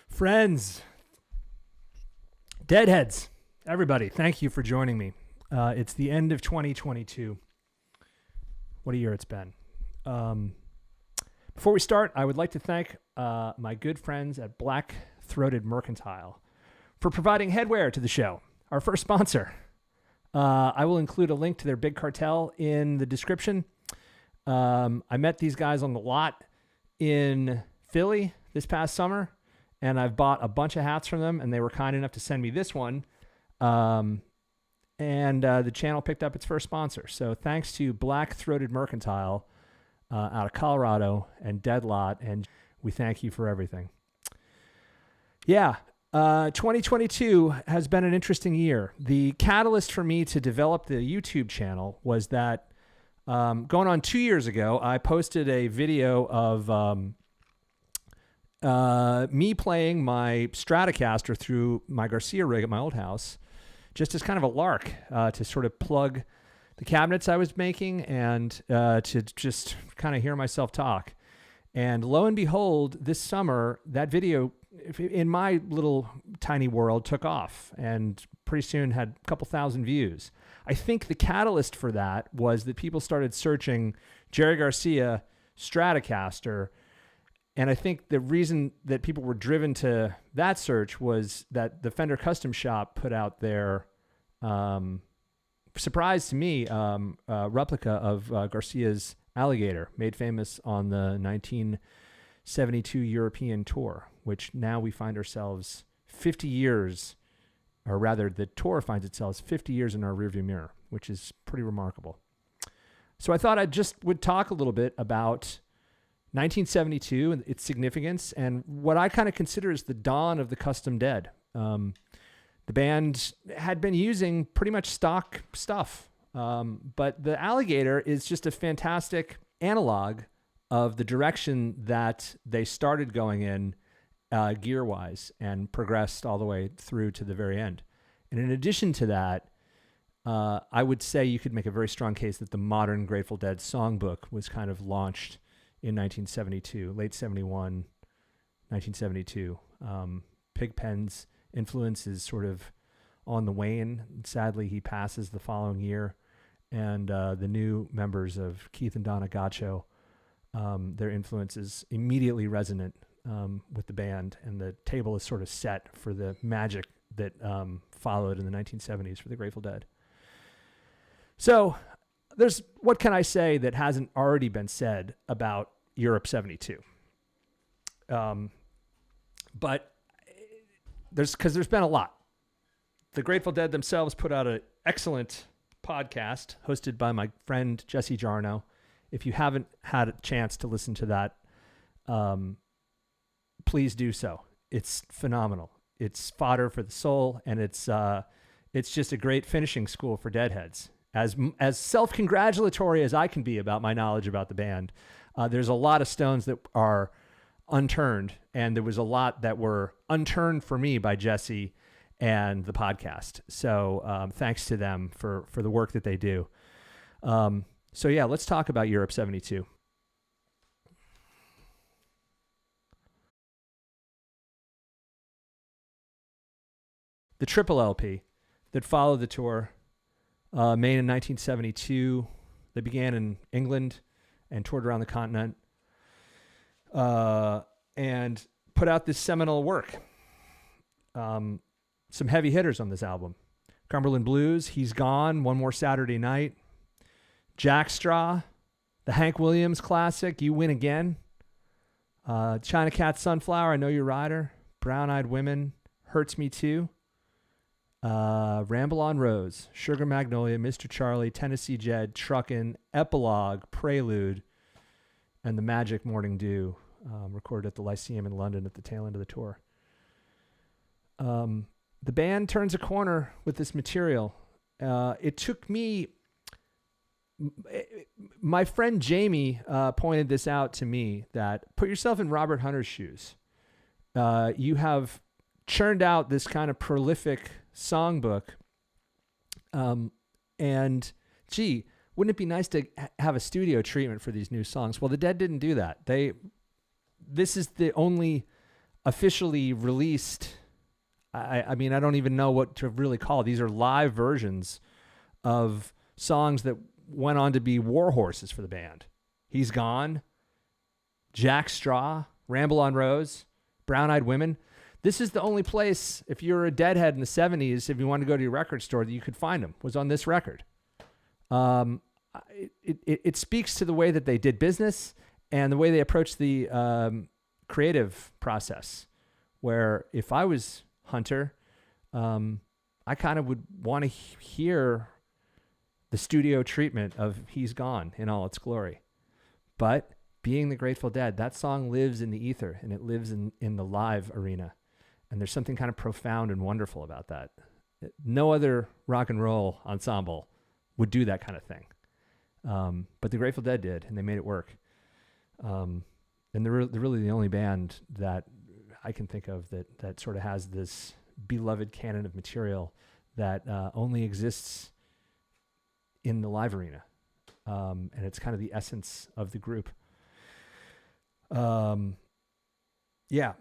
Friends, Deadheads, everybody, thank you for joining me. It's the end of 2022. What a year it's been. Before we start, I would like to thank my good friends at Black Throated Mercantile for providing headwear to the show, our first sponsor. I will include a link to their big cartel in the description. I met these guys on the lot in Philly this past summer, and I've bought a bunch of hats from them, and they were kind enough to send me this one. And the channel picked up its first sponsor. So thanks to Black Throated Mercantile out of Colorado and Deadlot, and we thank you for everything. Yeah, 2022 has been an interesting year. The catalyst for me to develop the YouTube channel was that going on 2 years ago, I posted a video of me playing my Stratocaster through my Garcia rig at my old house, just as kind of a lark to sort of plug the cabinets I was making and to just kind of hear myself talk. And lo and behold, this summer, that video, in my little tiny world, took off and pretty soon had a couple thousand views. I think the catalyst for that was that people started searching Jerry Garcia Stratocaster. And I think the reason that people were driven to that search was that the Fender Custom Shop put out their, surprise to me, replica of Garcia's Alligator, made famous on the 1972 European tour, which now we find ourselves 50 years, or rather the tour finds itself 50 years in our rearview mirror, which is pretty remarkable. So I thought I just would talk a little bit about 1972 and its significance, and what I kind of consider is the dawn of the custom dead. The band had been using pretty much stock stuff, but the Alligator is just a fantastic analog of the direction that they started going in gear-wise and progressed all the way through to the very end. And in addition to that, I would say you could make a very strong case that the modern Grateful Dead songbook was kind of launched in 1972, late 71, 1972. Pigpen's influence is sort of on the wane. Sadly, he passes the following year. And the new members of Keith and Donna Gaccio, their influence is immediately resonant with the band. And the table is sort of set for the magic that followed in the 1970s for the Grateful Dead. So what can I say that hasn't already been said about Europe 72? But there's been a lot. The Grateful Dead themselves put out an excellent podcast hosted by my friend Jesse Jarno. If you haven't had a chance to listen to that, please do so. It's phenomenal. It's fodder for the soul, and it's just a great finishing school for Deadheads. As self-congratulatory as I can be about my knowledge about the band, there's a lot of stones that are unturned, and there was a lot that were unturned for me by Jesse and the podcast. So thanks to them for the work that they do. So yeah, let's talk about Europe 72. The triple LP that followed the tour, made in 1972. They began in England and toured around the continent, and put out this seminal work. Some heavy hitters on this album: Cumberland Blues, He's Gone, One More Saturday Night, Jackstraw, The Hank Williams classic, You Win Again. China Cat Sunflower, I Know Your Rider. Brown Eyed Women, Hurts Me Too. Ramble on Rose, Sugar Magnolia, Mr. Charlie, Tennessee Jed, Truckin', Epilogue, Prelude, and The Magic Morning Dew, recorded at the Lyceum in London at the tail end of the tour. The band turns a corner with this material. It took me... My friend Jamie pointed this out to me, that put yourself in Robert Hunter's shoes. You have churned out this kind of prolific songbook. And gee, wouldn't it be nice to have a studio treatment for these new songs? Well, the Dead didn't do that. This is the only officially released, I mean, I don't even know what to really call it. These are live versions of songs that went on to be war horses for the band. He's Gone, Jack Straw, Ramble on Rose, Brown Eyed Women. This is the only place, if you're a Deadhead in the 70s, if you wanted to go to your record store, that you could find them, was on this record. It speaks to the way that they did business and the way they approached the creative process, where if I was Hunter, I kind of would want to hear the studio treatment of He's Gone in all its glory. But being the Grateful Dead, that song lives in the ether, and it lives in the live arena. And there's something kind of profound and wonderful about that. No other rock and roll ensemble would do that kind of thing. But the Grateful Dead did, and they made it work. And they're really the only band that I can think of that sort of has this beloved canon of material that only exists in the live arena. And it's kind of the essence of the group. Yeah.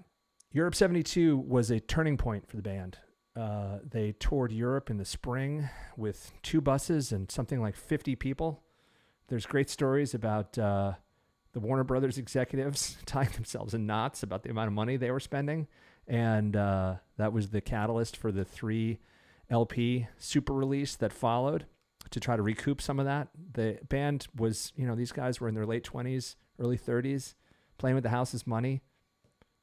Europe 72 was a turning point for the band. They toured Europe in the spring with 2 buses and something like 50 people. There's great stories about the Warner Brothers executives tying themselves in knots about the amount of money they were spending. And that was the catalyst for the 3 LP super release that followed to try to recoup some of that. The band was, these guys were in their late 20s, early 30s, playing with the house's money.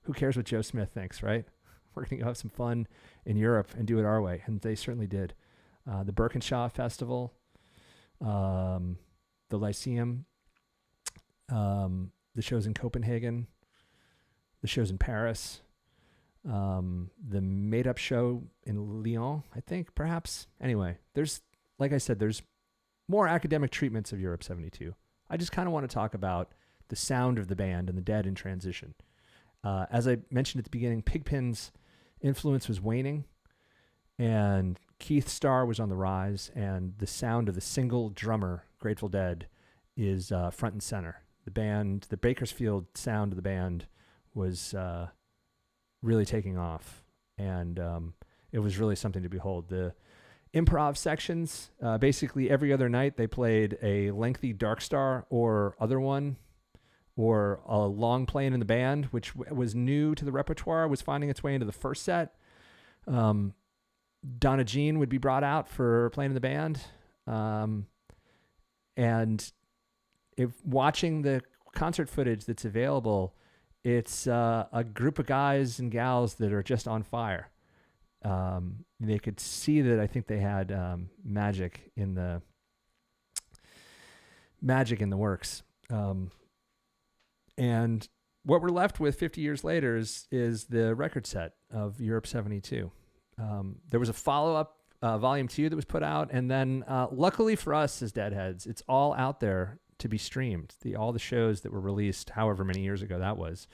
Who cares what Joe Smith thinks, right? We're going to go have some fun in Europe and do it our way. And they certainly did. The Birkenshaw Festival, the Lyceum, the shows in Copenhagen, the shows in Paris, the made-up show in Lyon, I think, perhaps. Anyway, like I said, there's more academic treatments of Europe 72. I just kind of want to talk about the sound of the band and the Dead in transition. As I mentioned at the beginning, Pigpen's influence was waning, and Keith Starr was on the rise, and the sound of the single drummer, Grateful Dead, is front and center. The band, the Bakersfield sound of the band was really taking off, and it was really something to behold. The improv sections, basically every other night they played a lengthy Dark Star or other one, or a long playing in the band, which was new to the repertoire, was finding its way into the first set. Donna Jean would be brought out for playing in the band. And if watching the concert footage that's available, it's a group of guys and gals that are just on fire. They could see that I think they had magic in the works. And what we're left with 50 years later is the record set of Europe 72. There was a follow-up, Volume 2 that was put out. And then luckily for us as Deadheads, it's all out there to be streamed. All the shows that were released however many years ago that was,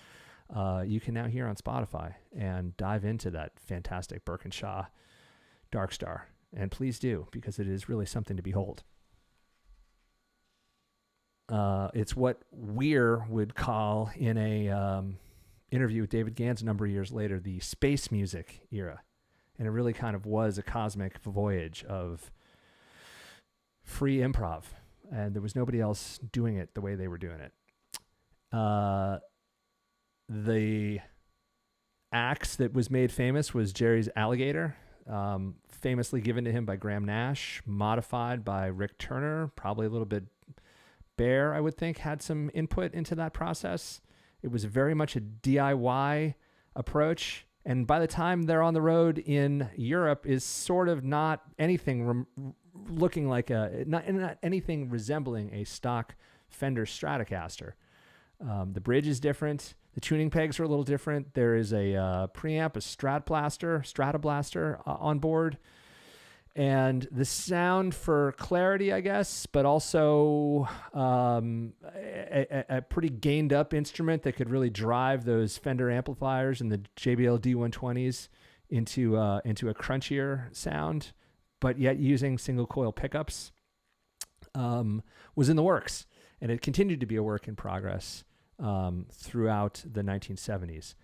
you can now hear on Spotify and dive into that fantastic Birkenshaw Dark Star. And please do, because it is really something to behold. It's what Weir would call in a interview with David Gans a number of years later, the space music era. And it really kind of was a cosmic voyage of free improv. And there was nobody else doing it the way they were doing it. The axe that was made famous was Jerry's Alligator, famously given to him by Graham Nash, modified by Rick Turner, probably a little bit Bear, I would think, had some input into that process. It was very much a DIY approach. And by the time they're on the road in Europe, is sort of not anything looking like not anything resembling a stock Fender Stratocaster. The bridge is different. The tuning pegs are a little different. There is a preamp, a Strata-Blaster on board. And the sound for clarity, I guess, but also a pretty gained up instrument that could really drive those Fender amplifiers and the JBL D120s into a crunchier sound, but yet using single coil pickups, was in the works. And it continued to be a work in progress throughout the 1970s.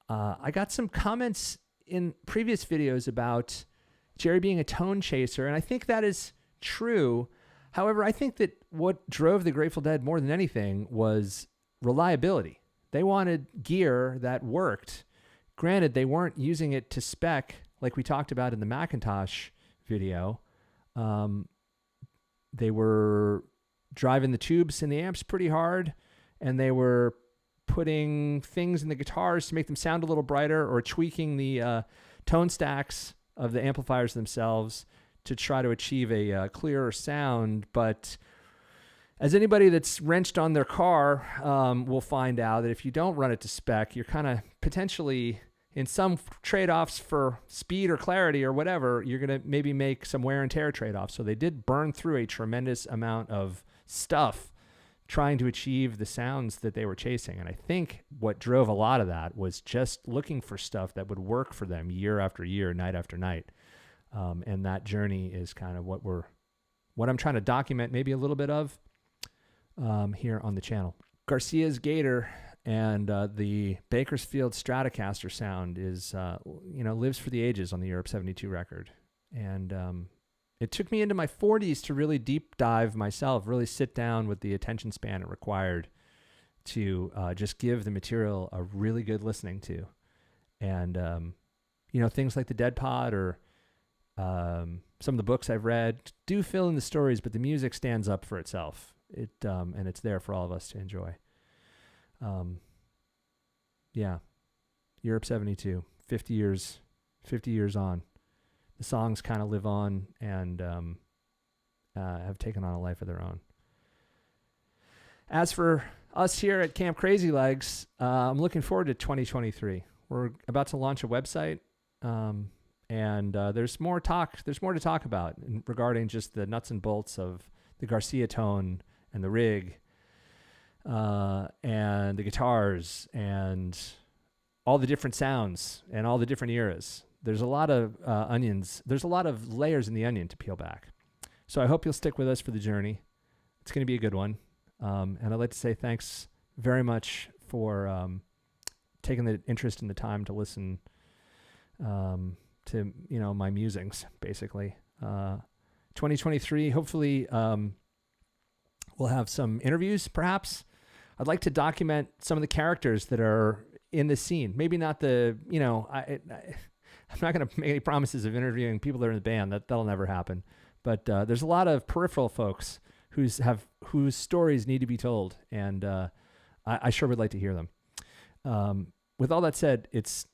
I got some comments in previous videos about Jerry being a tone chaser, and I think that is true. However, I think that what drove the Grateful Dead more than anything was reliability. They wanted gear that worked. Granted, they weren't using it to spec like we talked about in the Macintosh video. They were driving the tubes and the amps pretty hard, and they were putting things in the guitars to make them sound a little brighter, or tweaking the tone stacks of the amplifiers themselves to try to achieve a clearer sound. But as anybody that's wrenched on their car will find out, that if you don't run it to spec, you're kind of potentially in some trade-offs for speed or clarity or whatever, you're going to maybe make some wear and tear trade-offs. So they did burn through a tremendous amount of stuff trying to achieve the sounds that they were chasing. And I think what drove a lot of that was just looking for stuff that would work for them year after year, night after night. And that journey is kind of what I'm trying to document maybe a little bit of here on the channel. Garcia's Gator and the Bakersfield Stratocaster sound is, lives for the ages on the Europe 72 record. And it took me into my 40s to really deep dive myself, really sit down with the attention span it required to just give the material a really good listening to. And, things like the Dead Pod or some of the books I've read do fill in the stories, but the music stands up for itself. And it's there for all of us to enjoy. Europe 72, 50 years on. The songs kind of live on and have taken on a life of their own. As for us here at Camp Crazy Legs, I'm looking forward to 2023. We're about to launch a website, and there's more to talk about regarding just the nuts and bolts of the Garcia tone and the rig, and the guitars and all the different sounds and all the different eras. There's a lot of onions. There's a lot of layers in the onion to peel back. So I hope you'll stick with us for the journey. It's going to be a good one. And I'd like to say thanks very much for taking the interest and the time to listen to my musings, basically. 2023, hopefully we'll have some interviews, perhaps. I'd like to document some of the characters that are in the scene. Maybe not I'm not going to make any promises of interviewing people that are in the band. That'll never happen. But there's a lot of peripheral folks whose stories need to be told, and I sure would like to hear them. With all that said, it's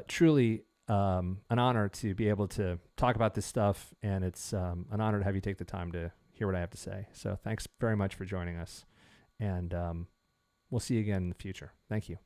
truly an honor to be able to talk about this stuff, and it's an honor to have you take the time to hear what I have to say. So thanks very much for joining us, and we'll see you again in the future. Thank you.